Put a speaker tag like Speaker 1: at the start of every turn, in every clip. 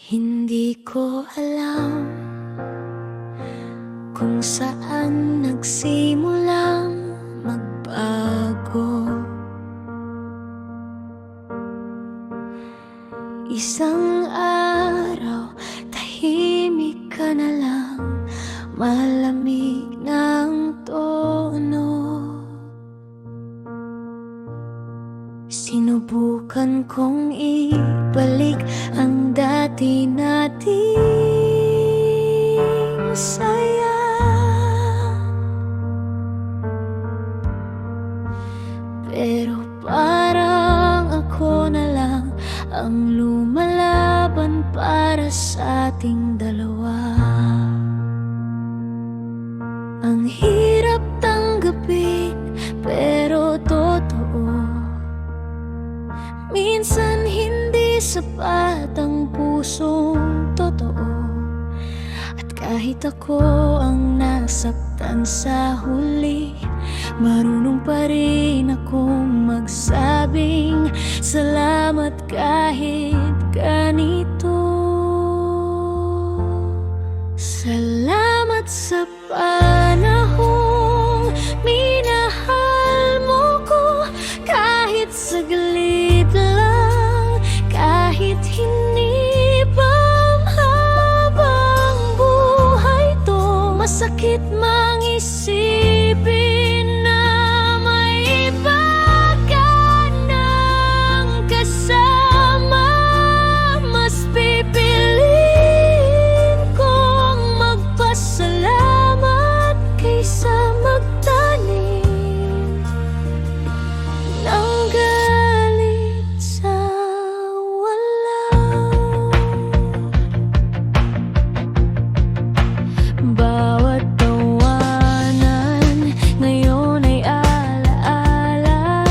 Speaker 1: Hindi ko alam kung saan nagsimulang magbago. Isang araw, tahimik ka na lang, malamig ng tono. Sinubukan kong ibalik ang dati nating saya, pero parang ako na lang ang lumalaban para sa ating dalawa. Ang hirap tanggapin, pero totoo. Minsan hindi sapat ang pusong totoo. At kahit ako ang nasaktan sa huli, marunong pa rin akong magsabing salamat kahit ganito. Salamat sa panahong minahal mo ko, kahit saglit lang, kahit hindi pa habang buhay to. Masakit mang isipin na may iba ka nang kasama. Mas pipiliin kong magpasalamat kaysa magtanim ng galit sa wala. Bawat tawanan ngayon ay alaala,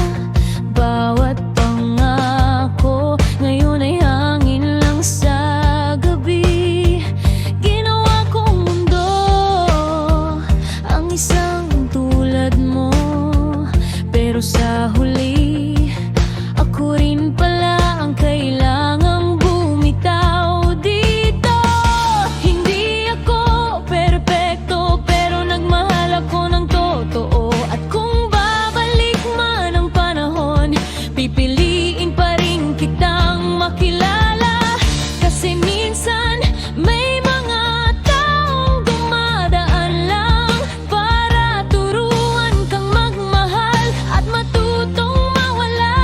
Speaker 1: bawat pangako ngayon ay hangin lang sa gabi. Ginawa kong mundo ang isang tulad mo, pero sa huli ako rin pala ang kailangang bumitaw dito. Hindi ako perpekto, pero nagmahal ako ng totoo. At kung babalik man ang panahon, pipiliin pa rin kitang makilala. Kasi minsan may mga taong dumadaan lang para turuan kang magmahal at matutong mawala.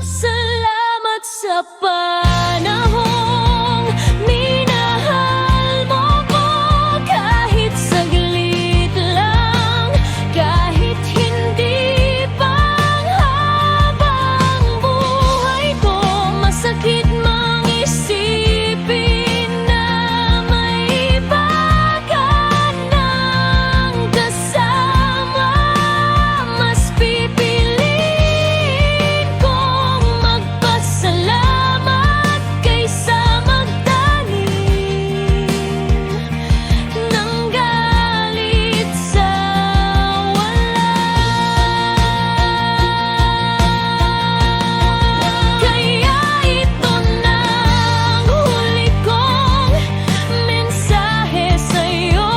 Speaker 1: Salamat sa panahong minahal mo ko, kahit saglit lang, kahit hindi pang habang buhay ko. Masakit mang isipin na may iba ka nang kasama. Mas pipiliin kong magpasalamat kaysa magtanim ng galit sa wala. Kaya ito na ang huli kong mensahe sa'yo.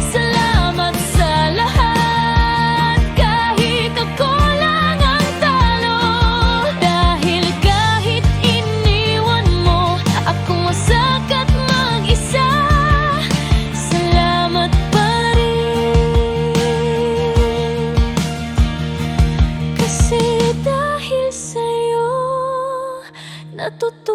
Speaker 1: Salamat sa lahat, kahit ako lang ang talo. Dahil kahit iniwan mo akong wasak at mag-isa, salamat pa rin. Kasi dahil sa'yo natutunan